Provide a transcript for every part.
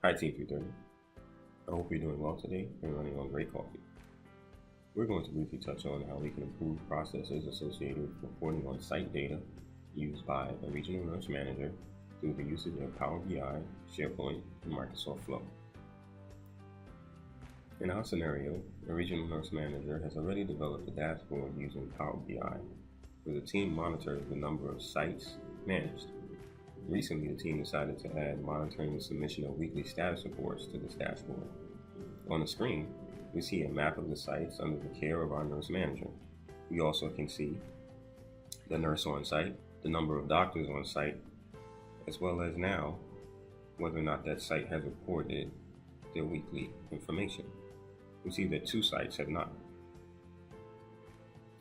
Hi Team 330. I hope you're doing well today and running on great coffee. We're going to briefly touch on how we can improve processes associated with reporting on site data used by a regional nurse manager through the usage of Power BI, SharePoint, and Microsoft Flow. In our scenario, a regional nurse manager has already developed a dashboard using Power BI, where the team monitors the number of sites managed. Recently, the team decided to add monitoring the submission of weekly status reports to this dashboard. On the screen, we see a map of the sites under the care of our nurse manager. We also can see the nurse on site, the number of doctors on site, as well as now whether or not that site has reported their weekly information. We see that 2 sites have not.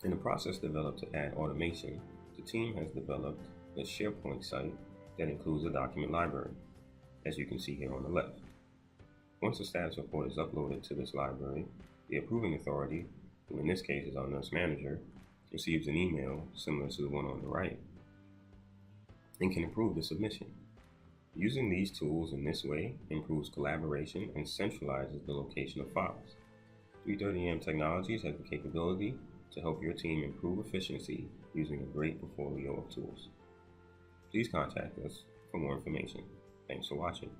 In a process developed to add automation, the team has developed a SharePoint site that includes a document library, as you can see here on the left. Once the status report is uploaded to this library, the approving authority, who in this case is our nurse manager, receives an email similar to the one on the right and can approve the submission. Using these tools in this way improves collaboration and centralizes the location of files. 330M Technologies has the capability to help your team improve efficiency using a great portfolio of tools. Please contact us for more information. Thanks for watching.